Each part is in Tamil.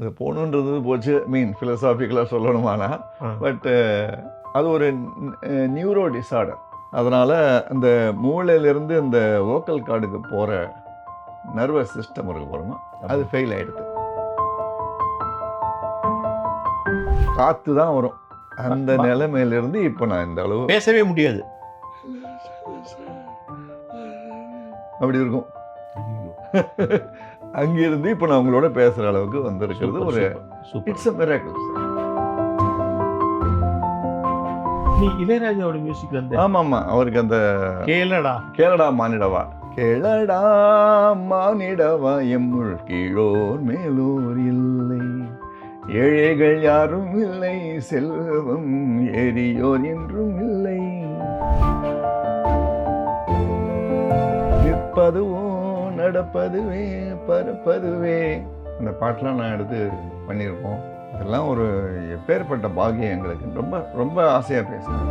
அது போகணுன்றது போச்சு மீன் ஃபிலசாபிக்கலாக சொல்லணுமானா. பட் அது ஒரு நியூரோ டிஸார்டர். அதனால் அந்த மூளையிலேருந்து இந்த வோக்கல் கார்டுக்கு போகிற நர்வஸ் சிஸ்டம் இருக்கு பாருங்க, அது ஃபெயில் ஆகிடுது. காற்று தான் வரும். அந்த நிலைமையிலிருந்து இப்போ நான் இந்த அளவு பேசவே முடியாது, அப்படி இருக்கும். அங்கிருந்து இப்போ நான் உங்களோட பேசுகிற அளவுக்கு வந்திருக்கிறது ஒரு இட்ஸ் a miracle. நீ இளையராஜாவோட மியூசிக் வந்து ஆமாம்மா, அவருக்கு அந்த கேளடா மானிடவா, கேளடா மானிடவா எம்முள் கீழோர் மேலோர் இல்லை, ஏழைகள் யாரும் இல்லை, செல்வம் ஏறியோர் என்றும் இல்லை, நிற்பதுவோ நடப்பதுவே பறப்பதுவே. இந்த பாட்டெலாம் நான் எடுத்து பண்ணியிருக்கோம். இதெல்லாம் ஒரு எப்பேற்பட்ட பாக்கியம் எங்களுக்கு. ரொம்ப ரொம்ப ஆசையாக பேசுகிறேன்.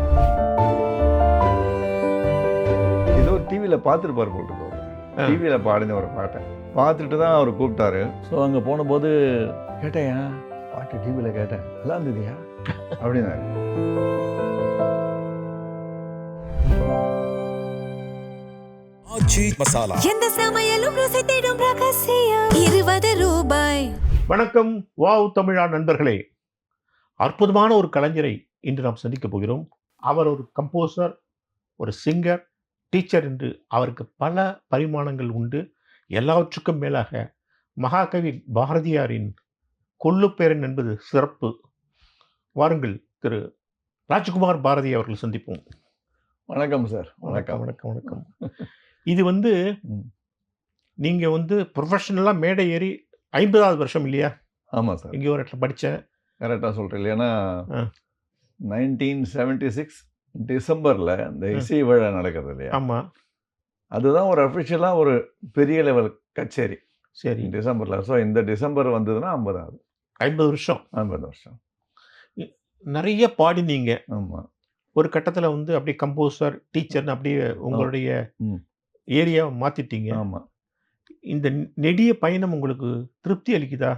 ஏதோ டிவியில் பார்த்துருப்பார் போட்டுக்கோ, டிவியில் பாடின ஒரு பாட்டை பார்த்துட்டு தான் அவர் கூப்பிட்டாரு. ஸோ அங்கே போனபோது கேட்டேன், பாட்டு டிவியில் கேட்டேன், நல்லா இருந்ததுயா அப்படின்னாரு. எந்த சமையலும் ருசி தேடும் ரகசியம் 20 ரூபாய். வணக்கம் வாவ் தமிழா நண்பர்களே, அற்புதமான ஒரு கலைஞரை இன்று நாம் சந்திக்க போகிறோம். அவர் ஒரு கம்போசர், ஒரு சிங்கர், டீச்சர் என்று அவருக்கு பல பரிமாணங்கள் உண்டு. எல்லாவற்றுக்கும் மேலாக மகாகவி பாரதியாரின் கொள்ளுப்பேரன் என்பது சிறப்பு. வாருங்கள், திரு ராஜ்குமார் பாரதி அவர்கள் சந்திப்போம். வணக்கம் சார். வணக்கம் வணக்கம் வணக்கம். இது வந்து நீங்கள் வந்து ப்ரொஃபஷனலாக மேடை ஏறி 50வது வருஷம் இல்லையா? ஆமாம் சார். இங்கே ஒரு இடத்துல படித்தேன். கரெக்டாக சொல்கிறேன் இல்லைன்னா 1976 டிசம்பரில் இந்த இசை விழா நடக்கிறது இல்லையா? ஆமாம், அதுதான் ஒரு அஃபிஷியலாக ஒரு பெரிய லெவல் கச்சேரி. சரி, டிசம்பரில். ஸோ இந்த டிசம்பர் வந்ததுன்னா 50வது. 50 வருஷம். 50 வருஷம் நிறைய பாடினீங்க. ஆமாம். ஒரு கட்டத்தில் வந்து அப்படியே கம்போசர், டீச்சர்னு அப்படியே உங்களுடைய ஏரியாவை மாற்றிட்டீங்க. ஆமாம். இந்த நெடிய பயணம் உங்களுக்கு திருப்தி அளிக்குதா?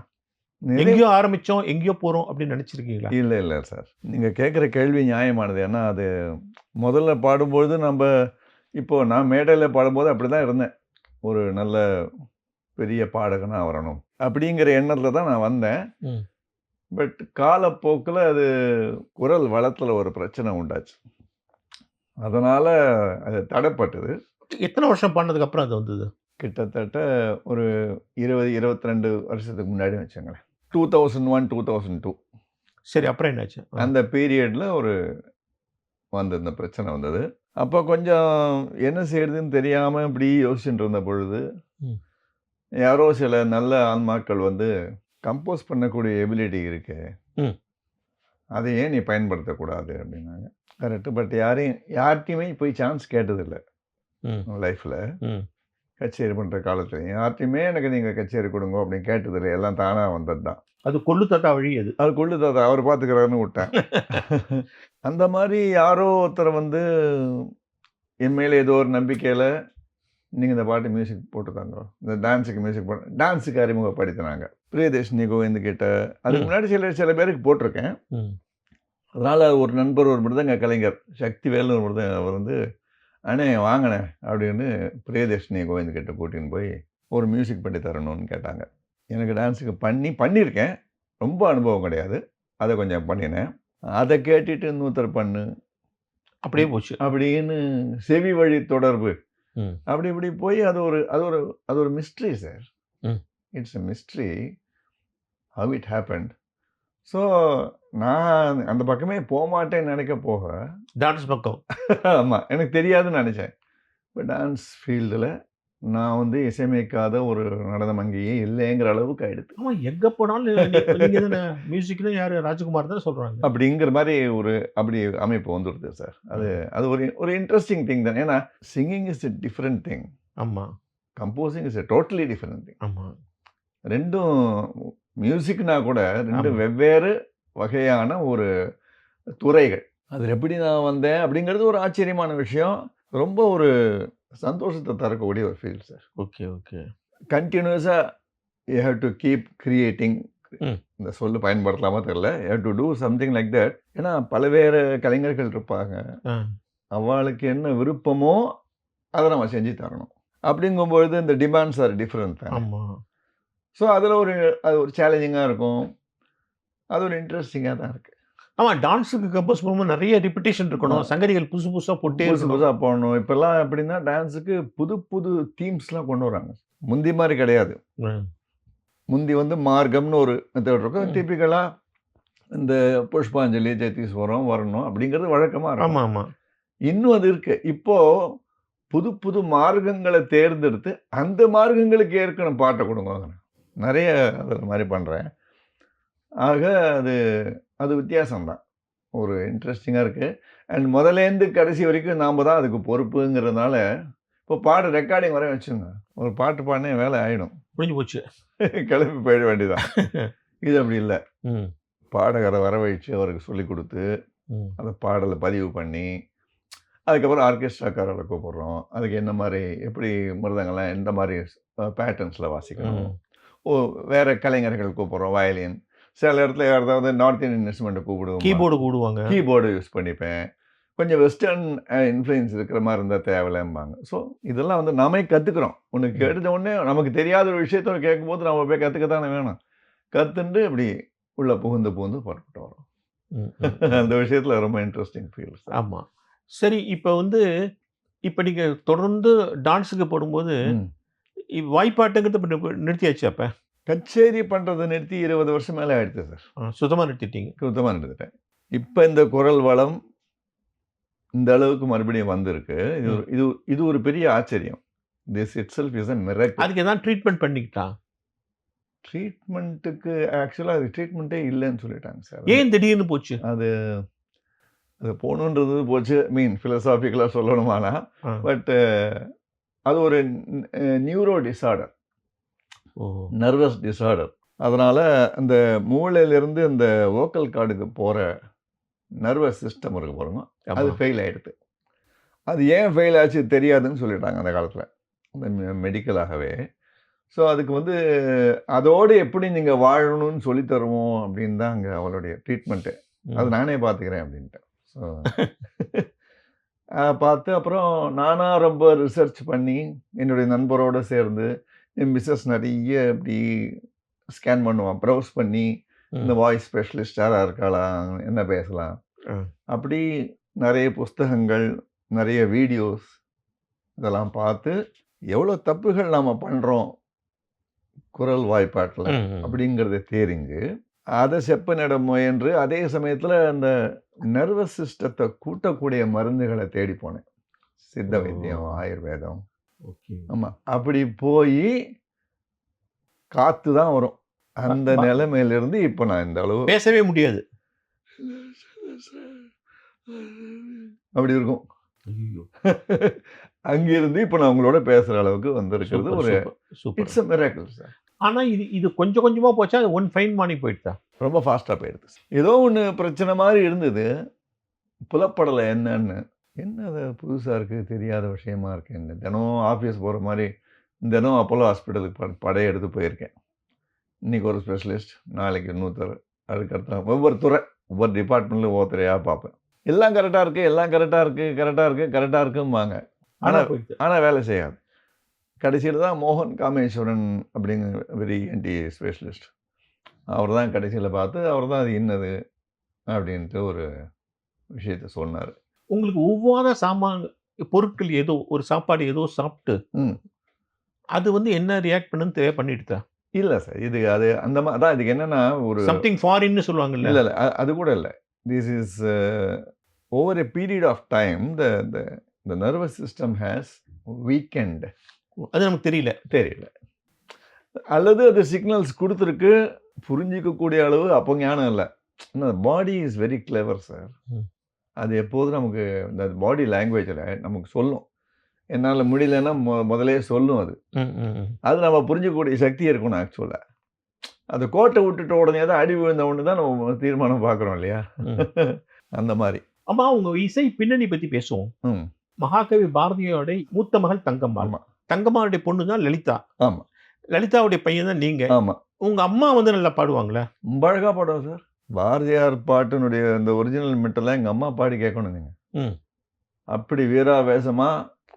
எங்கேயோ ஆரம்பித்தோம் எங்கேயோ போகிறோம் அப்படின்னு நினச்சிருக்கீங்களா? இல்லை இல்லை சார், நீங்கள் கேட்குற கேள்வி நியாயமானது. ஏன்னா அது முதல்ல பாடும்பொழுது இப்போது நான் மேடையில் பாடும்போது அப்படி தான் இருந்தேன். ஒரு நல்ல பெரிய பாடகனாக வரணும் அப்படிங்கிற எண்ணத்தில் தான் நான் வந்தேன். பட் காலப்போக்கில் அது குரல் வளத்தில் ஒரு பிரச்சனை உண்டாச்சு. அதனால் அது தடைப்பட்டது. எத்தனை வருஷம் பாடினதுக்கப்புறம் அது வந்தது? கிட்டத்தட்ட ஒரு 22 வருஷத்துக்கு முன்னாடி வச்சுங்களேன். 2001 2002. சரி, அப்புறம் என்னாச்சு? அந்த பீரியடில் இந்த பிரச்சனை வந்தது. அப்போ கொஞ்சம் என்ன செய்யறதுன்னு தெரியாமல் இப்படி யோசிச்சுட்டு இருந்த பொழுது யாரோ சில நல்ல ஆன்மாக்கள் கம்போஸ் பண்ணக்கூடிய எபிலிட்டி இருக்கு, அதை ஏன் நீ பயன்படுத்தக்கூடாது அப்படின்னாங்க. கரெக்டு. பட் யார்கிட்டையுமே போய் சான்ஸ் கேட்டதில்லை லைஃப்பில். கச்சேரி பண்ணுற காலத்தில் யார்கிட்டையுமே எனக்கு நீங்கள் கச்சேரி கொடுங்க அப்படின்னு கேட்டதில்லை. எல்லாம் தானாக வந்தது தான். அது கொள்ளு தாத்தா வழி. அது கொள்ளு தாத்தா அவர் பார்த்துக்கிறாருன்னு விட்டேன். அந்த மாதிரி யாரோ ஒருத்தர் என் மேலே ஏதோ ஒரு நம்பிக்கையில் நீங்கள் இந்த பாட்டு மியூசிக் போட்டுத்தாங்க, இந்த டான்ஸுக்கு மியூசிக் போட்டு டான்ஸுக்கு அறிமுகப்படுத்தினாங்க. பிரியதர்ஷினி கோவிந்த் கிட்ட அதுக்கு முன்னாடி சில பேருக்கு போட்டிருக்கேன். அதனால் ஒரு நண்பர், ஒரு மிருதங்க கலைஞர் சக்திவேல்னு ஒரு மிருதங்க, அவர் அண்ணே வாங்கினேன் அப்படின்னு பிரியதர்ஷினி கோவிந்த் கிட்ட கூட்டின்னு போய் ஒரு மியூசிக் பண்ணி தரணும்னு கேட்டாங்க. எனக்கு டான்ஸுக்கு பண்ணியிருக்கேன், ரொம்ப அனுபவம் கிடையாது, அதை கொஞ்சம் பண்ணினேன். அதை கேட்டுட்டு இன்னொருத்தர் அப்படியே போச்சு அப்படின்னு செவி வழி தொடர்பு அப்படி இப்படி போய் அது ஒரு mystery sir. It's a mystery how it happened. So நான் அந்த பக்கமே போக மாட்டேன்னு நினைக்க போக டான்ஸ் பக்கம் ஆமாம் எனக்கு தெரியாதுன்னு நினச்சேன். இப்போ டான்ஸ் ஃபீல்டில் நான் இசையமைக்காத ஒரு நடனம் அங்கேயே இல்லைங்கிற அளவுக்கு ஆகிடுது. ஆமாம், எங்கே போனாலும் மியூசிக்னு யார் ராஜ்குமார் தான் சொல்கிறாங்க அப்படிங்கிற மாதிரி அப்படி அமைப்பு வந்துடுது சார். அது ஒரு இன்ட்ரெஸ்டிங் திங் தான். ஏன்னா singing is a different thing. ஆமாம். Composing is a totally different thing. ஆமாம். ரெண்டும் மியூசிக்னா கூட ரெண்டு வெவ்வேறு வகையான ஒரு துறைகள். அதில் எப்படி நான் வந்தேன் அப்படிங்கிறது ஒரு ஆச்சரியமான விஷயம். ரொம்ப ஒரு சந்தோஷத்தை தரக்கூடிய ஒரு ஃபீல் சார். Okay okay. கண்டினியூஸாக you have to keep creating hmm. இந்த சொல்லு பயன்படுத்தலாமா தெரியல. To do something like that. ஏன்னா பல்வேறு கலைஞர்கள் இருப்பாங்க. ஆ. அவளுக்கு என்ன விருப்பமோ அதை நம்ம செஞ்சு தரணும். அப்படிங்கும்பொழுது இந்த டிமாண்ட்ஸ் ஆர் டிஃப்ரெண்ட் தானே. ஆமா. ஸோ அதில் அது ஒரு சேலஞ்சிங்காக இருக்கும். அது ஒரு இன்ட்ரெஸ்டிங்காக தான் இருக்குது. ஆமா, டான்ஸுக்கு கம்போஸ் பண்ணும்போது நிறைய ரிப்பிட்டேஷன் இருக்கணும். சங்கதிகள் புதுசு புதுசா போட்டே புதுசு இருக்கணும். புதுசாக போடணும். இப்போல்லாம் எப்படின்னா டான்ஸுக்கு புது புது தீம்ஸ்லாம் கொண்டு வராங்க. முந்தி மாதிரி கிடையாது. ம். முந்தி வந்து மார்க்கம்னு ஒரு மெத்தட் இருக்கும். ம். டிப்பிக்கலாக இந்த புஷ்பாஞ்சலி, ஜெயதீஸ்வரம் வரணும் அப்படிங்கிறது வழக்கமாக இருக்கும். ஆமா, ஆமா. இன்னும் அது இருக்கு. இப்போ புது புது மார்க்கங்களை தேர்ந்தெடுத்து அந்த மார்க்கங்களுக்கு ஏற்கனவே பாட்டை கொடுங்க. நிறைய அதில் மாதிரி பண்ணுறேன். ஆக அது வித்தியாசம்தான். ஒரு இன்ட்ரெஸ்டிங்காக இருக்குது. அண்ட் முதலேருந்து கடைசி வரைக்கும் நாம் தான் அதுக்கு பொறுப்புங்கிறதுனால இப்போ பாட்டு ரெக்கார்டிங் வர வச்சுங்க. ஒரு பாட்டு பாடினே வேலை ஆகிடும். முடிஞ்சு போச்சு. கிளம்பி போயிட வேண்டியதான். இது அப்படி இல்லை. ம். பாடகரை வரவழைச்சு அவருக்கு சொல்லிக் கொடுத்து ம். அந்த பாடலை பதிவு பண்ணி அதுக்கப்புறம் ஆர்கெஸ்ட்ராக்காரரை கூப்பிட்றோம். அதுக்கு என்ன மாதிரி எப்படி மிருதங்கள்லாம் எந்த மாதிரி பேட்டர்ன்ஸில் வாசிக்கணும். வேறு கலைஞர்கள் கூப்பிட்றோம். வயலின் சில இடத்துல யாராவது நார்த் இந்தியன் இன்ஸ்ட்ருமெண்ட்டை கூப்பிடுவோம். கீபோர்டு கூடுவாங்க. கீபோர்டு யூஸ் பண்ணிப்பேன். கொஞ்சம் வெஸ்டர்ன் இன்ஃப்ளூயன்ஸ் இருக்கிற மாதிரி இருந்தால் தேவையில்லைம்பாங்க. ஸோ இதெல்லாம் வந்து நாமே கற்றுக்குறோம். ஒன்று கேட்ட உடனே நமக்கு தெரியாத ஒரு விஷயத்த கேட்கும்போது நம்ம போய் கற்றுக்கத்தானே வேணும். கற்றுண்டு இப்படி உள்ள புகுந்து புறப்பட்டு வரோம். ம். அந்த விஷயத்தில் ரொம்ப இன்ட்ரெஸ்டிங் ஃபீல்ஸ். ஆமா. சரி, இப்போ வந்து இப்போ நீங்க தொடர்ந்து டான்ஸுக்கு போடும்போது வாய்ப்பாட்டுங்கிறது இப்ப நிறுத்தியாச்சு. அப்ப கச்சேரி பண்ணுறதை நிறுத்தி 20 வருஷம் மேலே ஆயிடுச்சு சார். சுத்தமா நிறுத்திட்டீங்க. சுத்தமாக நிறுத்திட்டேன். இப்போ இந்த குரல் வளம் இந்த அளவுக்கு மறுபடியும் வந்திருக்கு. இது ஒரு பெரிய ஆச்சரியம். This it self is a miracle. அதுக்கு எதாவது ட்ரீட்மெண்ட் பண்ணிக்கிட்டா? ட்ரீட்மெண்ட்டுக்கு ஆக்சுவலாக அது ட்ரீட்மெண்ட்டே இல்லைன்னு சொல்லிட்டாங்க சார். ஏன் திடீர்னு போச்சு? அது போகணுன்றது போச்சு. ஃபிலசாபிக்கலாக சொல்லணுமானா, பட் அது ஒரு நியூரோ டிஸார்டர், நர்வஸ் டிஸார்டர். அதனால் அந்த மூளையிலேருந்து அந்த வோக்கல் கார்டுக்கு போகிற நர்வஸ் சிஸ்டம் இருக்கு பாருங்க, அது ஃபெயில் ஆகிடுது. அது ஏன் ஃபெயில் ஆச்சு தெரியாதுன்னு சொல்லிட்டாங்க அந்த காலத்தில், அந்த மெடிக்கலாகவே. ஸோ அதுக்கு வந்து அதோடு எப்படி நீங்கள் வாழணும்னு சொல்லி தருவோம் அப்படின்னு தான் அங்கே அவளுடைய ட்ரீட்மெண்ட்டு. அது நானே பார்த்துக்கிறேன் அப்படின்ட்டு. ஸோ பார்த்து அப்புறம் நானாக ரொம்ப ரிசர்ச் பண்ணி என்னுடைய நண்பரோடு சேர்ந்து என் மிஸ்ஸஸ் நிறைய இப்படி ஸ்கேன் பண்ணுவான், ப்ரௌஸ் பண்ணி இந்த வாய்ஸ் ஸ்பெஷலிஸ்ட் யாராக இருக்கலாம், என்ன பேசலாம், அப்படி நிறைய புஸ்தகங்கள், நிறைய வீடியோஸ் இதெல்லாம் பார்த்து எவ்வளோ தப்புகள் நாம் பண்ணுறோம் குரல் வாய்ப்பாட்டில் அப்படிங்கிறத தெரிஞ்சு அதை செப்பனிட முயன்று அதே சமயத்தில் அந்த நர்வஸ் சிஸ்டத்தை கூட்டக்கூடிய மருந்துகளை தேடி போனேன். சித்த வைத்தியம், ஆயுர்வேதம். ஆமாம், அப்படி போய் காற்று தான் வரும். அந்த நிலைமையிலிருந்து இப்போ நான் இந்த அளவு பேசவே முடியாது, அப்படி இருக்கும். அங்கிருந்து இப்போ நான் உங்களோட பேசுகிற அளவுக்கு வந்திருக்கிறது ஒரு இட்ஸ் a miracle சார். ஆனால் இது கொஞ்சம் கொஞ்சமாக போச்சா, அது ஒன் ஃபைன் மார்னிங் போயிடுதா? ரொம்ப ஃபாஸ்ட்டாக போயிடுது. ஏதோ ஒன்று பிரச்சனை மாதிரி இருந்தது, புலப்படலை என்னன்னு. என்ன அது புதுசாக இருக்குது, தெரியாத விஷயமா இருக்குது. தினம் ஆஃபீஸ் போகிற மாதிரி தினம் அப்போலோ ஹாஸ்பிட்டலுக்கு படையெடுத்து போயிருக்கேன். இன்றைக்கி ஒரு ஸ்பெஷலிஸ்ட், நாளைக்கு இன்னொருத்தர், அதுக்கடுத்த ஒவ்வொரு துறை, ஒவ்வொரு டிபார்ட்மெண்ட்டில் ஒவ்வொருத்தரையாக பார்ப்பேன். எல்லாம் கரெக்டாக இருக்குது, எல்லாம் கரெக்டாக இருக்குது, கரெக்டாக இருக்குது, கரெக்டாக இருக்கும்பாங்க. ஆனால் வேலை செய்யாது. கடைசியில் தான் மோகன் காமேஸ்வரன் அப்படிங்கிற வெரி என்டி ஸ்பெஷலிஸ்ட், அவர் தான் கடைசியில் பார்த்து அவர் தான் அது இன்னது அப்படின்ட்டு ஒரு விஷயத்த சொன்னார். உங்களுக்கு ஒவ்வாத சாமான் பொருட்கள் ஏதோ ஒரு சாப்பாடு ஏதோ சாப்பிட்டு அது வந்து என்ன ரியாக்ட் பண்ணுன்னு பண்ணிடுதா? இல்லை சார், இது அது அந்த மாதிரி தான். இதுக்கு என்னென்னா ஒரு சம்திங் ஃபாரின்னு சொல்லுவாங்கல்ல. இல்லை அது கூட இல்லை. This is over a period of time the nervous system has weakened. அது நமக்கு தெரியல, அல்லது அது சிக்னல்ஸ் கொடுத்துருக்கு, புரிஞ்சிக்கக்கூடிய அளவு அப்போ ஞானம் இல்லை. Body is very clever sir. அது எப்போதும் நமக்கு இந்த பாடி லாங்குவேஜில் நமக்கு சொல்லும். என்னால் முடியலன்னா முதலே சொல்லும். அது நம்ம புரிஞ்சிக்கக்கூடிய சக்தி இருக்கணும். ஆக்சுவலாக அது கோட்டை விட்டுட்ட உடனே தான் அடி விழுந்த உடனே தான் நம்ம தீர்மானம் பார்க்குறோம் இல்லையா, அந்த மாதிரி. ஆமா, உங்க இசை பின்னணி பற்றி பேசுவோம். மகாகவி பாரதியோட மூத்த மகள் தங்கம்மா. தங்கம்மாவுடைய பொண்ணு தான் லலிதா. ஆமாம். லலிதாவுடைய பையன் தான் நீங்க. ஆமா. உங்க அம்மா வந்து நல்லா பாடுவாங்களா? ரொம்ப அழகா பாடுவா சார். பாரதியார் பாட்டினுடைய அந்த ஒரிஜினல் மெட்டெல்லாம் எங்க அம்மா பாடி கேட்கணும் நீங்க. ம். அப்படி வீராவேசமா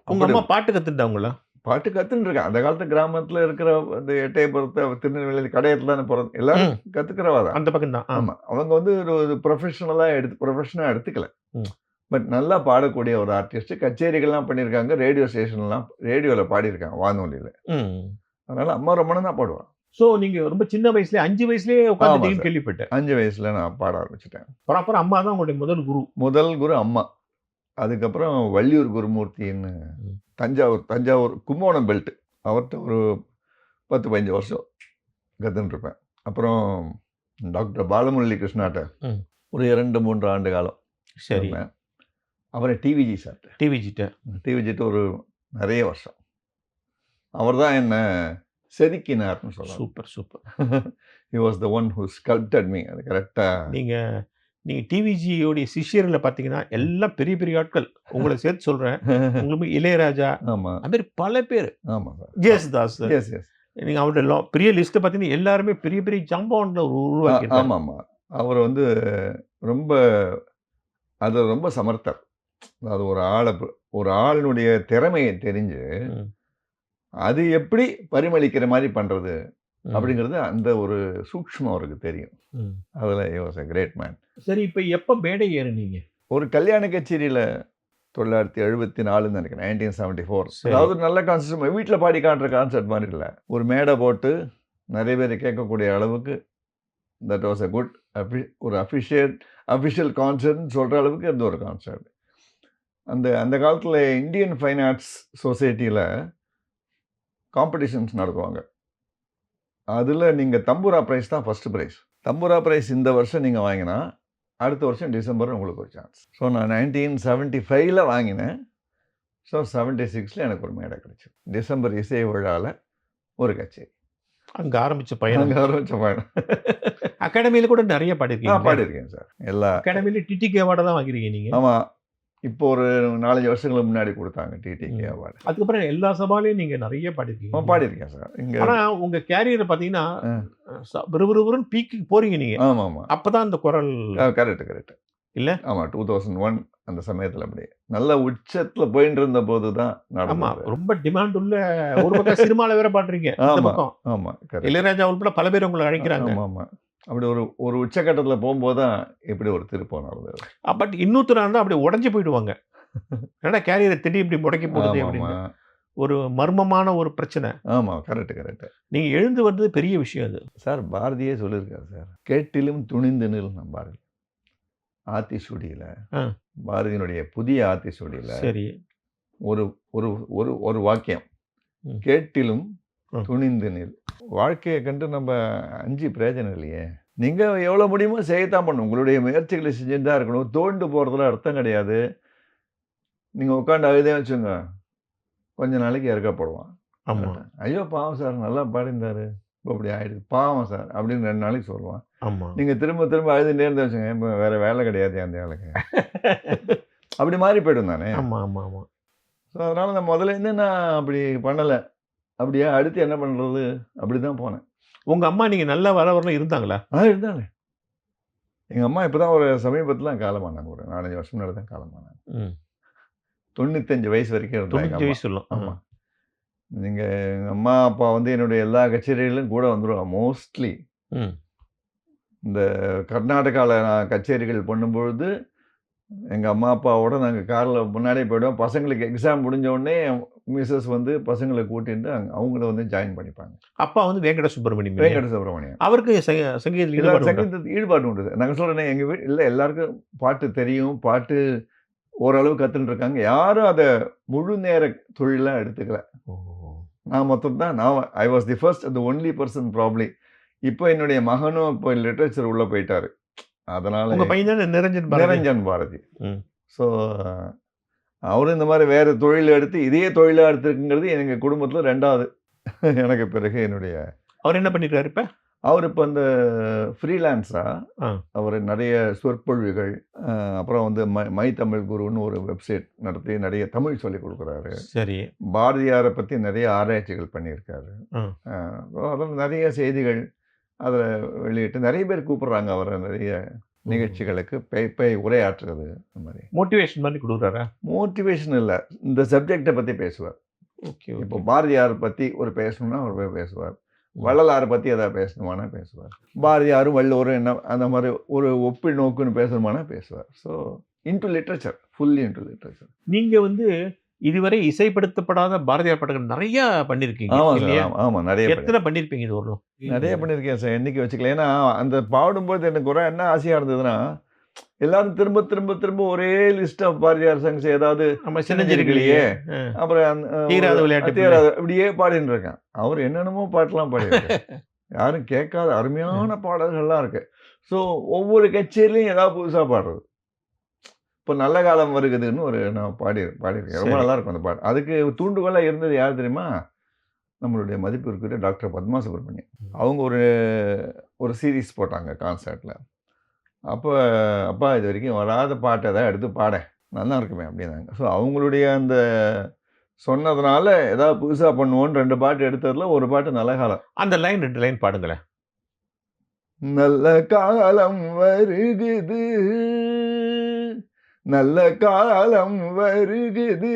உங்க அப்படி அம்மா பாட்டு கத்துட்டாங்களா? பாட்டு கத்துன்னு இருக்கேன். அந்த காலத்து கிராமத்துல இருக்கிற அந்த எட்டயபுரத்து, திருநெல்வேலி, கடையத்துல தானே பொறந்து எல்லாரும் ம். கத்துக்கிறவா தான். அந்த பக்கம் தான். ஆமா. அவங்க வந்து ஒரு ப்ரொஃபஷனலா ப்ரொஃபஷனா எடுத்துக்கல. ம். பட் நல்லா பாடக்கூடிய ஒரு ஆர்டிஸ்ட். கச்சேரிகள்லாம் பண்ணியிருக்காங்க. ரேடியோ ஸ்டேஷன்லாம் ரேடியோல பாடியிருக்காங்க வானொலியில. ம். அதனால அம்மா ரொம்ப நல்லா பாடுவா. சோ நீங்க ரொம்ப சின்ன வயசுலயே 5 வயசுலயே ஆமா உட்கார்ந்துட்டீங்கன்னு சார். கேள்விப்பட்டேன். 5 வயசுல நான் பாட ஆரம்பிச்சுட்டேன். அப்புறம் அம்மா தான் உங்களுடைய முதல் குரு. முதல் குரு அம்மா. அதுக்கப்புறம் வள்ளியூர் குருமூர்த்தின்னு ம். தஞ்சாவூர் கும்போணம் பெல்ட். அவர்ட்ட ஒரு 10, 15 வருஷம் கத்துன்னு இருப்பேன். அப்புறம் டாக்டர் பாலமுரளி கிருஷ்ணாட்ட ம். ஒரு 2, 3 ஆண்டு காலம் சரி. இருந்தேன். அப்புறம் டிவிஜி சார்ட்ட. டிவிஜிட்ட. டிவிஜிட்ட ஒரு நிறைய வருஷம். அவர் தான் என்ன செதுக்கினார்னு சொல்லலாம். Super, super. He was the one who sculpted me. அது கரெக்டா. நீங்க டிவிஜியோடைய சிஷ்யர்கள பார்த்தீங்கன்னா, எல்லாம் பெரிய பெரிய ஆட்கள். உங்கள சேர்த்து சொல்றேன். உங்களுக்கு இளையராஜா, ஆமா. அது மாரி பல பேரு. ஆமா சார். ஜேசுதாஸ். S, S. நீங்க அவருடைய பெரிய லிஸ்ட்ட பார்த்தீங்கன்னா, எல்லாருமே பெரிய பெரிய ஜாம்பவான்கள உருவாக்கியிருக்காங்க. ஆமாமா. அவர் வந்து ரொம்ப அது ரொம்ப சமர்த்தர். அது ஒரு ஆளினுடைய திறமைய தெரிஞ்சு, ம். அது எப்படி பரிமளிக்கிற மாரி பண்றது ம். அப்படிங்கிறது அந்த ஒரு சூக்ஷ்மம் அவருக்கு தெரியும். ம். அதுல he was a great man. சரி, இப்ப எப்ப மேடை ஏறுனீங்க? ஒரு கல்யாண கச்சேரியில 1974ன்னு நினைக்கிறேன். 1974. சரி. அதாவது நல்ல கான்செர்ட் வீட்ல பாடி காட்டுற கான்செர்ட் மாரி இல்ல. ஒரு மேடை போட்டு நிறைய பேர் கேட்கக்கூடிய அளவுக்கு தட் வாஸ் எ குட் ஒரு அஃபிஷியல் கான்செர்ட்னு சொல்ற அளவுக்கு இருந்த ஒரு கான்செர்ட். அந்த காலத்துல இந்தியன் ஃபைன் ஆர்ட்ஸ் சொசைட்டில காம்படிஷன்ஸ் நடத்துவாங்க. அதுல நீங்க தம்பூரா பிரைஸ் தான் ஃபர்ஸ்ட் பிரைஸ். தம்பூரா பிரைஸ் இந்த வருஷம் நீங்க வாங்கினா, அடுத்த வருஷம் டிசம்பர் உங்களுக்கு ஒரு சான்ஸ். ஸோ நான் 1975ல வாங்கினேன். ஸோ 76ல எனக்கு ஒரு மேடை கிடைச்சது. டிசம்பர் இசை விழால ஒரு கச்சேரி. அங்க ஆரம்பிச்ச பயணம். அங்க ஆரம்பிச்ச பயணம். அகாடமியில கூட நெறைய பாடியிருக்கீங்க. பாடியிருக்கேன் சார். எல்லா அகாடமியில டிடிகே அவார்டு தான் வாங்கியிருக்கீங்க நீங்க. ஆமா. இப்போ ஒரு 4, 5 வருஷங்களுக்கு முன்னாடி கொடுத்தாங்க டிடிகே ம். அவார்டு. அதுக்கப்புறம் எல்லா சபாலயும் நீங்க நெறைய பாடியிருக்கீங்க. பாடியிருக்கேன் சார். இங்க ஆனா உங்க கேரியர் பார்த்தீங்கன்னா, ஆ. விறுவிறுன்னு பீக்குக்கு போறீங்க நீங்க. ஆமாமா. அப்பதான் அந்த குரல் கரெக்ட். இல்ல? ஆமா. 2001 அந்த சமயத்துல அப்படியே. நல்ல உச்சத்துல போயிட்டு இருந்தபோது தான் ஆமா. நடந்தது. ரொம்ப டிமாண்ட் உள்ள ஒரு பக்கம் சினிமால வேற பாடுறீங்க. இந்த ஆமா. பக்கம். ஆமா. கரெக்ட். இளையராஜா உள்பட பல பேர் உங்கள அழைக்கிறாங்க. ஆமாமா. அப்படி ஒரு உச்சகட்டத்துல போகும்போது தான் இப்படி ஒரு திருப்பம் நடந்தது. பட் இன்னொருத்தரா இருந்தா அப்படியே உடைஞ்சு போயிடுவாங்க. என்னடா கேரியரை திடீர்னு இப்படி முடக்கி போடுது ஆமாமா. அப்படின்னு. ஒரு மர்மமான ஒரு பிரச்சனை. ஆமா. கரெக்ட். நீங்க எழுந்து வந்தது பெரிய விஷயம் அது. சார் பாரதியே சொல்லியிருக்காரு சார். கேட்டிலும் துணிந்து நில் நம்பார்கள். ஆத்திசூடியில ஆ. பாரதியினுடைய புதிய ஆத்திசூடியில சரி. ஒரு ஒரு ஒரு ஒரு வாக்கியம். ம். கேட்டிலும் ம். துணிந்து நில். வாழ்க்கையை கண்டு நம்ம அஞ்சு பிரயோஜனம் இல்லையே. நீங்க எவ்வளவு முடியுமோ செய்யத்தான் பண்ணணும். உங்களுடைய முயற்சிகளை செஞ்சுட்டு தான் இருக்கணும். தோண்டு போறதுல அர்த்தம் கிடையாது. நீங்க உட்காந்து அழுதே வச்சுங்க. கொஞ்ச நாளைக்கு இறக்கப்படுவான். ஆமா. ஐயோ பாவம் சார் நல்லா பாடிந்தாரு. இப்போ அப்படி ஆயிடுது. பாவம் சார் அப்படின்னு 2 நாளைக்கு சொல்லுவான். ஆமா. நீங்க திரும்ப அழுதுட்டே இருந்தா வச்சுங்க. இப்போ வேற வேலை கிடையாது அந்த ஆளுக்கு. அப்படி மாறி போயிடும் தானே. ஆமா. ஸோ அதனால நான் முதல்ல இருந்து நான் அப்படி பண்ணல. அப்படியே அடுத்து என்ன பண்றது? அப்படிதான் போனேன். உங்க அம்மா நீங்க நல்லா வரவரெல்லாம் இருந்தாங்களா? இருந்தாங்க. எங்க அம்மா இப்பதான் ஒரு சமீபத்துல காலமானாங்க. ஒரு 4, 5 வருஷம் முன்னாடி தான் காலமானாங்க. ம். 95 வயசு வரைக்கும் இருந்தாங்க 95 அம்மா. வயசு சொல்லும். ஆமா. நீங்க எங்க அம்மா, அப்பா வந்து என்னுடைய எல்லா கச்சேரிகளிலும் கூட வந்துருவாங்க. மோஸ்ட்லி ம். இந்த கர்நாடகால நான் கச்சேரிகள் பண்ணும்பொழுது, எங்க அம்மா, அப்பாவோட நாங்க கார்ல முன்னாடியே போயிடுவோம். பசங்களுக்கு எக்ஸாம் முடிஞ்ச உடனே மிஸ்ஸஸ் வந்து பசங்கள கூட்டிட்டு அவங்கள வந்து ஜாயின் பண்ணிப்பாங்க. அப்பா வந்து வேங்கட சுப்பிரமணியம். வேங்கட சுப்பிரமணியம். அவருக்கு சங்கீதத்தில் ஈடுபாடு உண்டா? சங்கீதத்துக்கு ஈடுபாடு உண்டு. நாங்க சொல்றேனே எங்க இல்ல எல்லாருக்கும் பாட்டு தெரியும். பாட்டு ஓரளவு கத்துன்னு இருக்காங்க. யாரும் அத முழு நேர தொழிலா எடுத்துக்கல. ஓ. நான் மொத்தம் தான் I was the first and the only person probably. இப்போ என்னுடைய மகனும் இப்போ லிட்டரேச்சர் உள்ள போயிட்டாரு. அதனால உங்க பையன் தானே நிரஞ்சன் பாரதி? நிரஞ்சன் பாரதி. ம். ஸோ அவரும் இந்த மாதிரி வேற தொழில் எடுத்து இதே தொழிலா எடுத்துருக்குங்கிறது எங்க குடும்பத்துல 2வது. எனக்கு பிறகு என்னுடைய அவர் என்ன பண்ணிருக்காரு இப்ப? அவர் இப்போ இந்த ஃப்ரீலான்ஸா ஆ. அவர் நிறைய சொற்பொழிவுகள் அப்புறம் வந்து மை தமிழ் குருன்னு ஒரு வெப்சைட் நடத்தி நிறைய தமிழ் சொல்லிக் கொடுக்குறாரு. சரி. பாரதியாரை பற்றி நிறைய ஆராய்ச்சிகள் பண்ணியிருக்காரு. ஆ. அதில் நிறைய செய்திகள் அதில் வெளியிட்டு நிறைய பேர் கூப்பிடுறாங்க அவரை நிறைய நிகழ்ச்சிகளுக்கு உரையாற்றுறது. அந்த மாதிரி மோட்டிவேஷன் மாதிரி கொடுக்குறாரா? மோட்டிவேஷன் இல்லை, இந்த சப்ஜெக்டை பற்றி பேசுவார். ஓகே. இப்போ பாரதியார் பற்றி ஒரு பேசணும்னா அவர் போய் பேசுவார். வள்ளலாரை பற்றி எதாவது பேசணுமானா பேசுவார். பாரதியாரும் வள்ளுவரும் என்ன அந்த மாதிரி ஒரு ஒப்பிடு நோக்குன்னு பேசணுமானா பேசுவார். So into literature, fully into literature. நீங்க வந்து இதுவரை இசைப்படுத்தப்படாத பாரதியார் பாடல்கள் நிறைய பண்ணிருக்கீங்க ஆமாம் இல்லையா? சார், ஆமாம் நிறைய எத்தனை பண்ணிருப்பீங்க இது வரலும்? நிறைய பண்ணியிருக்கேன் சார், என்னைக்கு வச்சுக்கல. ஏன்னா அந்த பாடும்போது எனக்கு ஒரு என்ன ஆசையாக இருந்ததுன்னா, எல்லாரும் திரும்ப திரும்ப திரும்ப ஒரே லிஸ்ட் ஆஃப் பாரதியார் சாங்ஸ் ஏதாவது நம்ம சின்னஞ்சிருக்கலையே, அப்புறம் தீராத விளையாட்டு தீராத இப்படியே பாடின்னு இருக்கேன். அவர் என்னென்னமோ பாட்டெல்லாம் பாடியிருக்காரு. யாரும் கேட்காத அருமையான பாடல்கள்லாம் இருக்கு. ஸோ ஒவ்வொரு கச்சேரிலையும் ஏதாவது புதுசாக பாடுறது. இப்போ நல்ல காலம் வருகுதுன்னு ஒரு நான் பாடியிருக்கேன். ரொம்ப சரி. நல்லா இருக்கும் அந்த பாட்டு. அதுக்கு தூண்டுகோலாக இருந்தது யார் தெரியுமா? நம்மளுடைய மதிப்பிற்குரிய டாக்டர் பத்மா சுப்ரமணியம். அவங்க ஒரு சீரீஸ் போட்டாங்க கான்சர்ட்டில். அப்போ அப்பா இது வரைக்கும் வராத பாட்டை தான் எடுத்து பாடேன், நல்லா இருக்குமே அப்படின்னாங்க. ஸோ அவங்களுடைய அந்த சொன்னதுனால ஏதாவது புதுசாக பண்ணுவோன்னு 2 பாட்டு எடுத்ததில் ஒரு பாட்டு நல்ல காலம். அந்த லைன் 2 லைன் பாடுங்களேன். நல்ல காலம் வருகுது, நல்ல காலம் வருகுது,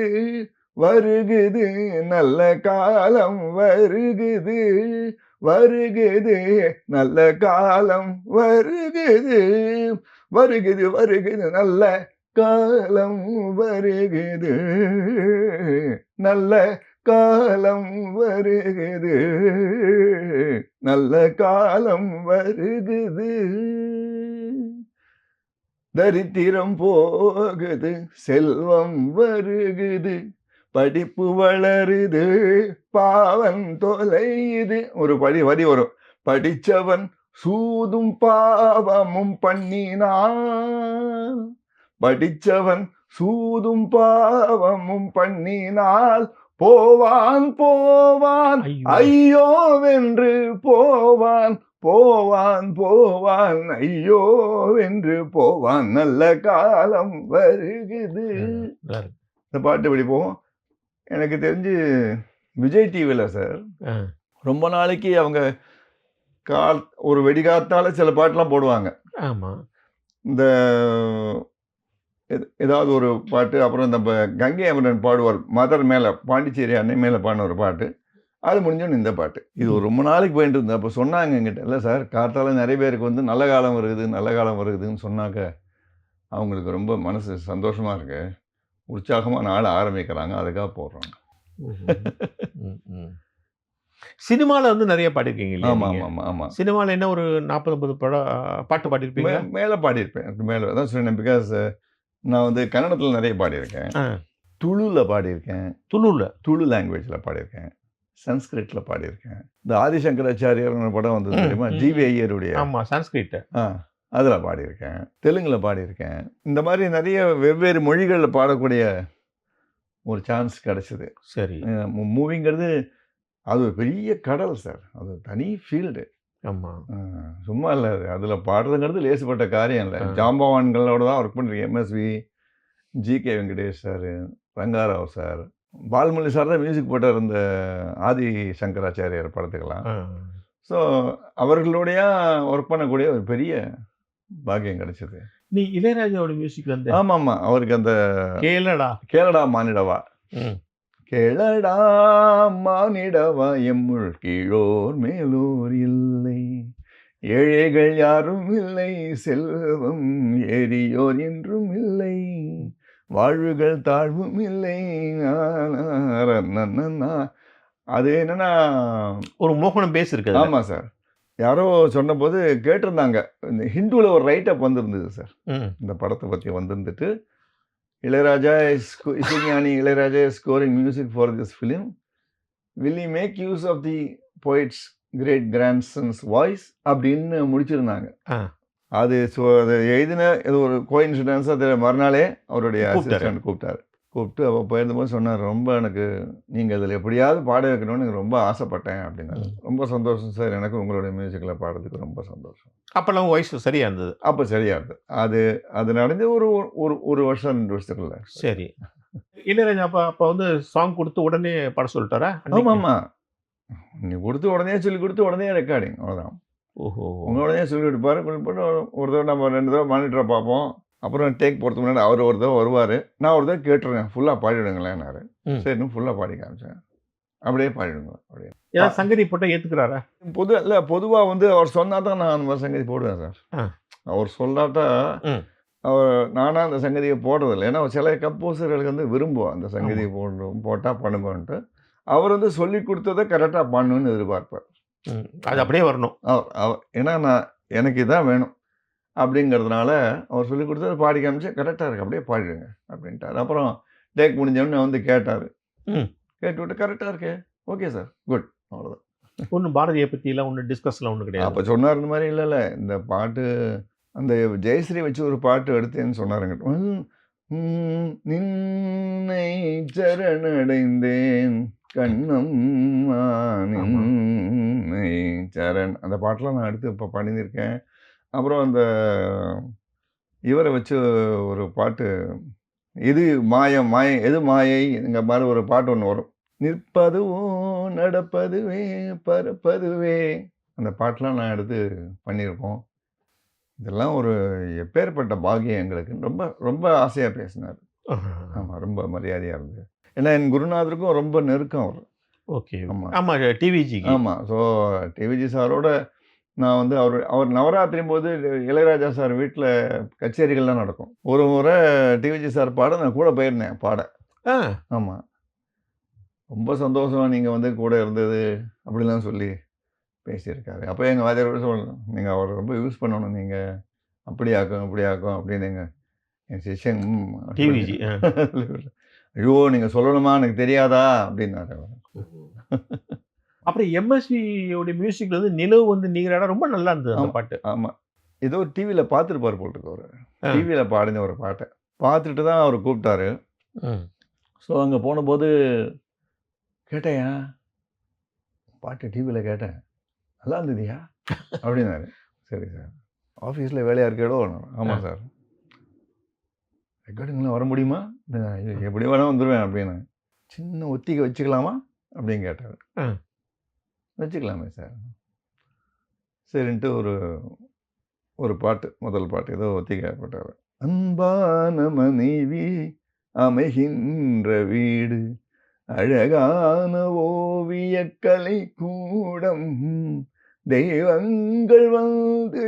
வருகுது, நல்ல காலம் வருகுது, வருகுது, நல்ல காலம் வருகுது, வருகுது, வருகுது, நல்ல காலம் வருகுது, நல்ல காலம் வருகுது, நல்ல காலம் வருகுது, தரித்திரம் போகுது, செல்வம் வருகுது, படிப்பு வளருது, பாவம் தொலையுது. ஒரு வரி வரும். படிச்சவன் சூதும் பாவமும் பண்ணினான், படிச்சவன் சூதும் பாவமும் பண்ணினால் போவான் போவான் ஐயோ வென்று போவான், போவான் போவான் ஐயோ வென்று போவான், நல்ல காலம் வருகுது. இந்த பாட்டு இப்படி போகும். எனக்கு தெரிஞ்சு விஜய் டிவியில் சார் ரொம்ப நாளைக்கு அவங்க ஒரு வெடிகாத்தால சில பாட்டெலாம் போடுவாங்க. ஆமாம். இந்த ஏதாவது ஒரு பாட்டு, அப்புறம் நம்ம கங்கை அமரன் பாடுவார் மதர் மேலே, பாண்டிச்சேரி அன்னை மேலே பாடின ஒரு பாட்டு. அது முடிஞ்சோன்னு இந்த பாட்டு. இது ஒரு ரொம்ப நாளைக்கு போயிட்டு இருந்தேன். அப்போ சொன்னாங்க எங்கிட்ட, இல்லை சார் காத்தால நிறைய பேருக்கு வந்து நல்ல காலம் வருகுது, நல்ல காலம் வருகுதுன்னு சொன்னாக்க அவங்களுக்கு ரொம்ப மனசு சந்தோஷமாக இருக்கு, உற்சாகமாக நாளை ஆரம்பிக்கிறாங்க, அதுக்காக போடுறாங்க. சினிமாவில் வந்து நிறைய பாடிருக்கீங்க. ஆமாம் ஆமாம் ஆமாம். சினிமாவில் என்ன ஒரு 40-50 பாட்டு பாடிருப்பீங்க? மேலே பாடியிருப்பேன். மேலே தான் சொன்னேன். பிகாஸ் நான் வந்து கன்னடத்தில் நிறைய பாடியிருக்கேன், துளுவில் பாடியிருக்கேன், துளு லாங்குவேஜில் பாடியிருக்கேன், சன்ஸ்கிரிட்டில் பாடியிருக்கேன். இந்த ஆதிசங்கராச்சாரியர் படம் வந்தது தெரியுமா, ஜிவி ஐயருடைய. ஆமாம், சன்ஸ்கிரிட். அதில் பாடியிருக்கேன், தெலுங்கில் பாடியிருக்கேன். இந்த மாதிரி நிறைய வெவ்வேறு மொழிகளில் பாடக்கூடிய ஒரு சான்ஸ் கிடச்சிது. சரி. மூவிங்கிறது அது ஒரு பெரிய கடல் சார், அது தனி ஃபீல்டு. ஆமாம், சும்மா இல்லை, அதில் பாடுறதுங்கிறது லேசுப்பட்ட காரியம் இல்லை. ஜாம்பவான்களோட தான் ஒர்க் பண்ணியிருக்கேன். MSV, GK Venkatesh sir, Rangarao sir, Balamurali sir தான் மியூசிக் போட்டார் இந்த ஆதி சங்கராச்சாரியர் படத்துக்கெல்லாம். ஸோ அவர்களுடைய ஒர்க் பண்ணக்கூடிய ஒரு பெரிய பாக்கியம் கிடைச்சது. நீ இளையராஜாவோட மியூசிக் வந்து? ஆமாம், அவருக்கு அந்த கேளடா மானிடவா, கேளடா மானிடவா, எம்முள் கீழோர் மேலோர் இல்லை, ஏழைகள் யாரும் இல்லை, செல்வம் ஏறியோர் என்றும் இல்லை, வாழ்வுகள் தாழ்வும் இல்லை. அது என்னன்னா ஒரு மோகனம் பேஸ் இருக்குது. ஆமாம் சார், யாரோ சொன்னபோது கேட்டிருந்தாங்க. இந்த ஹிந்துவில் ஒரு ரைட்டப் வந்திருந்தது சார், இந்த படத்தை பற்றி வந்திருந்துட்டு, இளையராஜா இசைஞானி Ilaiyaraaja is scoring music for this film. Will he make use of the poet's great grandson's voice அப்படின்னு முடிச்சிருந்தாங்க. அது எழுதின ஏதோ ஒரு கோயின்சிடன்ஸ், அது மறுநாளே அவருடைய அசிஸ்டன்ட் கூப்பிட்டாரு. கூப்பிட்டு அப்போ போயிருந்தபோது சொன்னார், ரொம்ப எனக்கு நீங்கள் இதில் எப்படியாவது பாட வைக்கணும்னு எனக்கு ரொம்ப ஆசைப்பட்டேன் அப்படின்னாரு. ரொம்ப சந்தோஷம் சார், எனக்கு உங்களுடைய மியூசிக்கில் பாடுறதுக்கு ரொம்ப சந்தோஷம். அப்போல்லாம் வயசு சரியா இருந்தது. அப்போ சரியா இருந்தது. அது நடந்து ஒரு ஒரு ஒரு வருஷம் 2 வருஷத்துக்குள்ள. சரி. இளையராஜா அப்போ வந்து சாங் கொடுத்து உடனே பாட சொல்லிட்டாரா? ஆமாம்மா. நீ கொடுத்து உடனே சொல்லி கொடுத்து உடனே ரெக்கார்டிங் அவ்வளோதான். ஓஹோ! உடனே சொல்லி கொடுப்பாரு. ஒரு தடவை நம்ம 2 தடவை மானிட்டரை பார்ப்போம். அப்புறம் டேக் போகிறதுக்கு முன்னாடி அவர் ஒரு தடவை வருவார். நான் ஒரு தடவை கேட்டுருவேன், ஃபுல்லாக பாடிவிடுங்களேன்னாரு. சரின்னு ஃபுல்லாக பாடி காமிச்சேன். அப்படியே பாடிடுங்க அப்படியே. ஏதாவது சங்கதி போட்டால் ஏற்றுக்கிறாரா? பொதுவாக வந்து அவர் சொன்னா தான் நான் அந்த மாதிரி சங்கதி போடுவேன் சார். அவர் சொல்லாட்டா அவர் நானாக அந்த சங்கதியை போடுறதில்லை. ஏன்னா சில கம்போசர்களுக்கு வந்து விரும்புவோம் அந்த சங்கதியை போட்டால் பண்ணுங்கன்ட்டு. அவர் வந்து சொல்லி கொடுத்ததை கரெக்டாக பண்ணணும்னு எதிர்பார்ப்பார். அது அப்படியே வரணும். ஏன்னா எனக்கு இதான் வேணும் அப்படிங்கிறதுனால அவர் சொல்லி கொடுத்ததை பாடி காமிச்சு கரெக்டாக இருக்கு அப்படியே பாடிடுங்க அப்படின்ட்டார். அப்புறம் டேக் முடிஞ்சோடனே வந்து கேட்டார். கேட்டு விட்டு கரெக்டாக இருக்கே, ஓகே சார், குட், அவ்வளோதான். ஒன்றும் பாரதியை பற்றிலாம் ஒன்றும் டிஸ்கஸ்லாம் ஒன்றும் கிடையாது. அப்போ சொன்னார் இந்த மாதிரி இல்லை இந்த பாட்டு அந்த ஜெயஸ்ரீ வச்சு ஒரு பாட்டு எடுத்தேன்னு சொன்னாருங்க. நின்னை சரணடைந்தேன் கண்ணம்மா நின்னை சரண், அந்த பாட்டெலாம் நான் எடுத்து இப்போ பண்ணியிருக்கேன். அப்புறம் அந்த இவரை வச்சு ஒரு பாட்டு, இது மாயம் மாயம் எது மாயை இந்த மாதிரி ஒரு பாட்டு ஒன்று வரும். நிற்பதுவோ நடப்பதுவே பறப்பதுவே, அந்த பாட்டெலாம் நான் எடுத்து பண்ணியிருக்கோம். இதெல்லாம் ஒரு எப்பேற்பட்ட பாக்கியம் எங்களுக்கு. ரொம்ப ரொம்ப ஆசையாக பேசினார். ஆமாம், ரொம்ப மரியாதையாக இருந்தது. ஏன்னா என் குருநாதருக்கும் ரொம்ப நெருக்கம் அவர். ஓகே. ஆமாம், டிவிஜி. ஆமாம். ஸோ டிவிஜி சாரோட நான் வந்து அவர் நவராத்திரியும் போது இளையராஜா சார் வீட்டில் கச்சேரிகள்லாம் நடக்கும். ஒரு முறை டிவிஜி சார் பாட நான் கூட போயிருந்தேன் பாட. ஆமாம், ரொம்ப சந்தோஷம் நீங்கள் வந்து கூட இருந்தது அப்படிலாம் சொல்லி பேசியிருக்காரு. அப்போ எங்கள் வாத்தியார் சொல்லணும், நீங்கள் அவரை ரொம்ப யூஸ் பண்ணணும், நீங்கள் அப்படியாக்கும் இப்படியாக்கும் அப்படின்னு என் சிஷ்யன் டிவிஜி. ஐயோ நீங்கள் சொல்லணுமா எனக்கு தெரியாதா அப்படின்னாரு. அப்புறம் எம்எஸ்வியோட மியூசிக்ல வந்து நிலவு வந்து நீராட ரொம்ப நல்லா இருந்தது அந்த பாட்டு. ஆமாம், ஏதோ டிவியில் பார்த்துருப்பார் போட்டுருக்கு. அவர் டிவியில் பாடின ஒரு பாட்டை பார்த்துட்டு தான் அவர் கூப்பிட்டாரு. ஸோ அங்கே போனபோது கேட்டேயா பாட்டு, டிவியில் கேட்டேன், நல்லா இருந்ததுயா அப்படின்னாரு. சரி சார், ஆஃபீஸில் வேலையாக இருக்கேடோ? ஆமாம் சார். ரெக்கார்டிங்லாம் வர முடியுமா? எப்படி வேணால் வந்துடுவேன் அப்படின்னு. சின்ன ஒத்திகை வச்சுக்கலாமா அப்படின்னு கேட்டார். வச்சுக்கலாமே சார். சரின்ட்டு ஒரு பாட்டு, முதல் பாட்டு ஏதோ ஒத்திகை போட்டார். அன்பான மனைவி அமைகின்ற வீடு, அழகான ஓவிய கலை கூடம், தெய்வங்கள் வந்து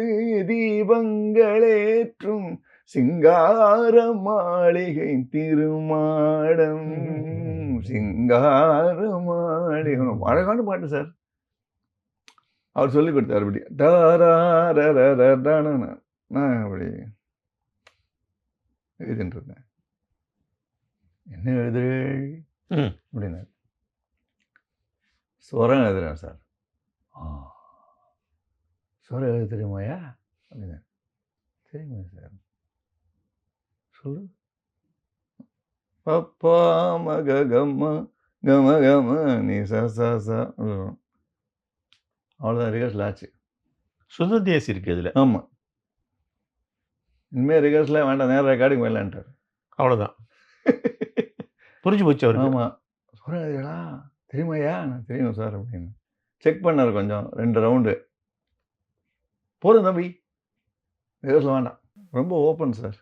தீபங்களேற்றும் சிங்கார மாளிகை திருமாடம், சிங்கார மாளிகை. அழகான பாட்டு சார். அவர் சொல்லி கொடுத்தார். அப்படி நான் அப்படி எழுதிட்டு இருந்தேன். என்ன எழுதுறே அப்படின்னா, ஸ்வரம் எழுதுறேன் சார். ஸ்வரம் எழுத தெரியுமாயா அப்படின்னா, தெரியுமா சார், சொல்லு. பப்பா மக கம்மா கம கம நீ சா சா சா. அவ்வளோதான், ரிஹர்சல் ஆச்சு. சுந்தரதேசி இருக்கு இதில். ஆமாம், இனிமேல் ரிஹர்சலே வேண்டாம், நேரம் ரெக்கார்டிங் வேண்டான்ட்டார். அவ்வளோதான், புரிஞ்சு போச்சு அவருக்கு. ஆமாம், ஸ்வரம் எழுதுடா தெரியுமாயா? நான் தெரியும் சார் அப்படின்னு செக் பண்ணார். கொஞ்சம் 2 ரவுண்டு போதும் தம்பி, ரிஹர்சல் வேண்டாம். ரொம்ப ஓப்பன் சார்,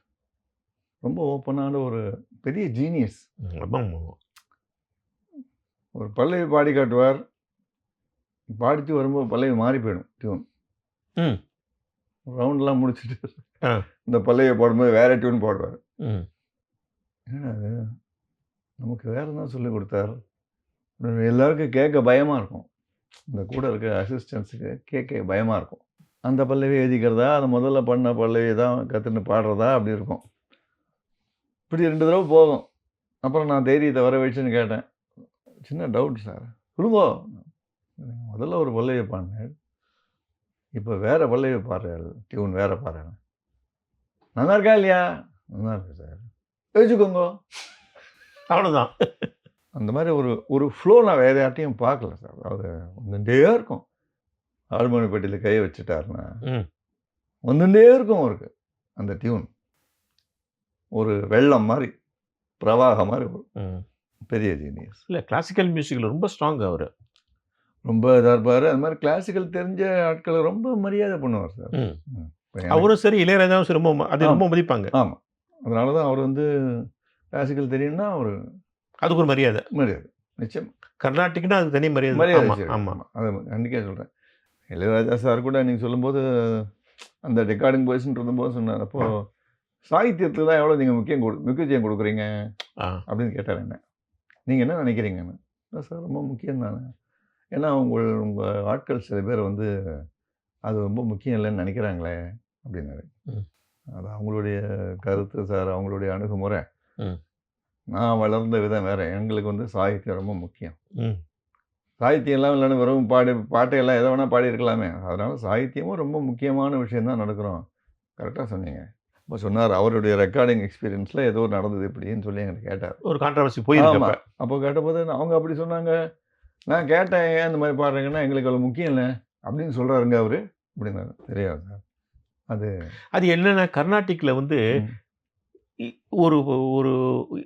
ரொம்ப ஓப்பனான ஒரு பெரிய ஜீனியஸ். ஒரு பல்லவி பாடி காட்டுவார், பாடிட்டு வரும்போது பல்லவி மாறி போயிடும் டியூன். ரவுண்ட்லாம் முடிச்சுட்டு இந்த பல்லவியை போடும்போது வேற டியூன் போடுவார். ஏன்னா அது நமக்கு வேறு தான் சொல்லி கொடுத்தார். எல்லாருக்கும் கேட்க பயமாக இருக்கும். இந்த கூட இருக்க அசிஸ்டன்ஸுக்கு கேட்க பயமாக இருக்கும். அந்த பல்லவி எழுதிக்கிறதா, அதை முதல்ல பண்ண பல்லவி தான் கற்றுன்னு பாடுறதா அப்படி இருக்கும். இப்படி 2 தடவை போகும். அப்புறம் நான் தைரியத்தை வர வச்சுன்னு கேட்டேன், சின்ன டவுட் சார், சொல்லுங்கோ, முதல்ல ஒரு பல்லவி பாடினேன், இப்போ வேறு பல்லவி பாடுறாரு, டியூன் வேறு பாடுறேன், நல்லா இருக்கா இல்லையா? நல்லா இருக்கு சார், எழுதிக்கோங்க. அவ்வளவுதான். அந்த மாதிரி ஒரு ஒரு ஃப்ளோ நான் வேற யார்ட்டையும் பார்க்கல சார். அதாவது வந்துட்டே இருக்கும். ஹார்மோனிய பெட்டியில கைய வச்சுட்டாருன்னா, ம். வந்துட்டே இருக்கும் அவருக்கு அந்த டியூன். ஒரு வெள்ளம் மாரி, பிரவாகம் மாரி வரும். ம். பெரிய ஜீனியஸ். இல்ல கிளாசிக்கல் மியூசிக்ல ரொம்ப ஸ்ட்ராங் அவரு. ரொம்ப இதா இருப்பாரு. அது மாரி கிளாசிக்கல் தெரிஞ்ச ஆட்கள ரொம்ப மரியாதை பண்ணுவார் சார். ம். ம். இப்ப எனக்கு அவரும் சரி, இளையராஜாவும் சரி ரொம்ப அது ஆமா, ரொம்ப மதிப்பாங்க. ஆமா. அதனால தான் அவர் வந்து கிளாசிக்கல் தெரியும்னா அவரு அதுக்கு ஒரு மரியாதை. மரியாதை. நிச்சயமா. கர்நாடிக்னா அதுக்கு தனி மரியாதை. மரியாதை ஆமா, வச்சிருக்காரு. ஆமா. ஆமா. அத கண்டிப்பா சொல்றேன். இளையராஜா சார் கூட நீங்க சொல்லும்போது, அந்த ரெக்கார்டிங் பாய்ஸ்ன்னு இருந்தபோது சொன்னாரு. அப்போ சாகித்யத்துக்கு தான் எவ்வளோ நீங்க முக்கியத்துவம் குடுக்குறீங்க? ஆ. அப்படின்னு கேட்டாரு என்ன. நீங்க என்ன நினைக்கிறீங்கன்னு? இல்ல சார் ரொம்ப முக்கியம் தானே. ஏன்னா உங்க ஆட்கள் சில பேர் வந்து அது ரொம்ப முக்கியம் இல்லன்னு நினைக்கிறாங்களே அப்படின்னாரு. ம். அது அவங்களுடைய கருத்து சார். அவங்களுடைய அணுகுமுறை. ம். நான் வளர்ந்த விதம் வேற. எங்களுக்கு வந்து சாகித்யம் ரொம்ப முக்கியம். ம். சாகித்யம் எல்லாம் இல்லைன்னு வெறும் பாட்டையெல்லாம் எதை வேணா பாடியிருக்கலாமே. அதனால சாகித்யமும் ரொம்ப முக்கியமான விஷயம் தான் நடக்கிறோம். கரெக்ட்டா சொன்னீங்க. அப்ப சொன்னாரு, அவருடைய ரெக்கார்டிங் எக்ஸ்பீரியன்ஸ்ல ஏதோ நடந்தது இப்படின்னு சொல்லி என்கிட்ட கேட்டாரு. ஒரு கான்ட்ரோவர்சி போயிருக்கு ஆமா. அப்ப. அப்போ கேட்டபோது அவங்க அப்படி சொன்னாங்க. நான் கேட்டேன், "ஏன் இந்த மாரி பாடுறீங்கன்னா, எங்களுக்கு அவ்வளோ முக்கியம் இல்ல." அப்படின்னு சொல்றாருங்க அவரு. அப்படின்னாரு. தெரியாது சார். அது அது என்னன்னா கர்நாடிக்ல வந்து ம். இ ஒரு ஒரு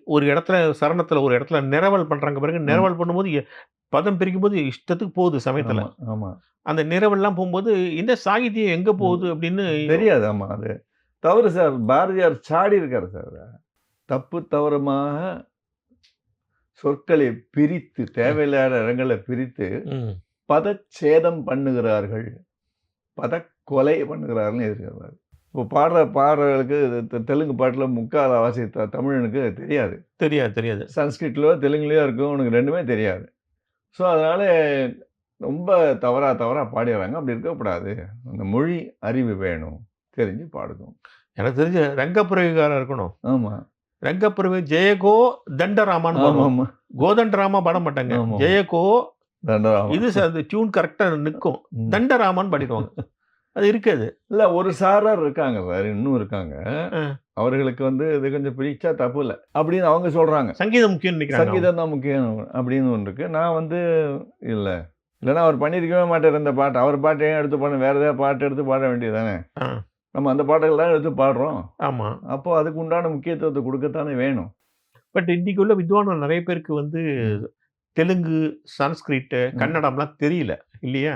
ஒரு இடத்துல சரணத்துல ஒரு இடத்துல நிரவல் பண்றாங்க பாருங்க. ஆமா, நிரவல் பண்ணும்போது பதம் பிரிக்கும்போது இஷ்டத்துக்கு போகுது சமயத்துல. ஆமா, ஆமா. அந்த நிரவல்லாம் போம்போது இந்த சாகித்யம் எங்க போகுது அப்படின்னு தெரியாது. ஆமா. அது தவறு சார். பாரதியார் சாடி இருக்காரு சார். தப்பு தவறுமாக சொற்களை பிரித்து, தேவையில்லாத இடங்கள பிரித்து, ம். பதச்சேதம் பண்ணுகிறார்கள். பதக்கொலை பண்ணுகிறார்கள்னு எழுதியிருக்காரு. இப்போ பாடுறவர்களுக்கு தெலுங்கு பாட்டுல முக்கால்வாசி தமிழனுக்கு தெரியாது. தெரியாது, தெரியாது. சன்ஸ்கிரிட்லயோ, தெலுங்குலயோ இருக்கும். அவனுக்கு 2மே தெரியாது. ஸோ, அதனால ரொம்ப தவறா பாடிர்றாங்க. அப்படி இருக்கக்கூடாது. அந்த மொழி அறிவு வேணும். தெரிஞ்சு பாடணும். எனக்கு தெரிஞ்சு ரங்கப்பிரவிகாரம் இருக்கணும். ஆமா. ரங்கப்பிரவி ஜெயகோ தண்டராமான்னு பாடுவோம். ஆமாமா. கோதண்டராமா பாட மாட்டாங்க. ஆமாமா. ஜெயகோ தண்டராமா. இது அந்த டியூன் கரெக்ட்டா நிக்கும். ம். தண்டராமான்னு பாடிடுவாங்க. அது இருக்காது. இல்ல ஒரு சாரார் இருக்காங்க சார். இன்னும் இருக்காங்க. அ. அவர்களுக்கு வந்து இது கொஞ்சம் பிரிச்சா தப்பு இல்ல. அப்படின்னு அவங்க சொல்றாங்க. சங்கீதம் முக்கியம்னு நினைக்கிறாங்க அவங்க. சங்கீதம் தான் முக்கியம் அப்படின்னு ஒண்ணு இருக்கு. நான் வந்து இல்ல. இல்லன்னா அவர் பண்ணியிருக்கவே மாட்டாரு இந்த பாட்டு. அவர் பாட்ட ஏன் எடுத்து பாடணும்? வேற ஏதாவது பாட்டு எடுத்து பாட வேண்டியது தானே. ஆ. நம்ம அந்த பாட்டுகள் தான் எடுத்து பாடுறோம். ஆமா. அப்போ அதுக்கு உண்டான முக்கியத்துவத்த குடுக்கத்தானே வேணும். பட் இன்னைக்கு உள்ள வித்வான்கள் நெறைய பேருக்கு வந்து ம். தெலுங்கு, சான்ஸ்கிரிட், ம். கன்னடம்லாம் தெரியல. இல்லையா?